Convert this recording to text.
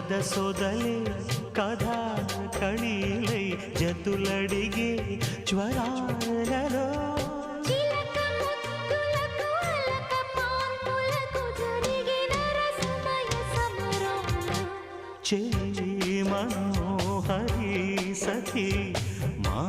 కథ సొదలే కథా కణీలై జతులడిగే జ్వరాలలో చిలక ముద్దులకు అలక పాన్పులకు జరిగిన రసమయ సమరంలో చెలి మనోహరి సఖి మా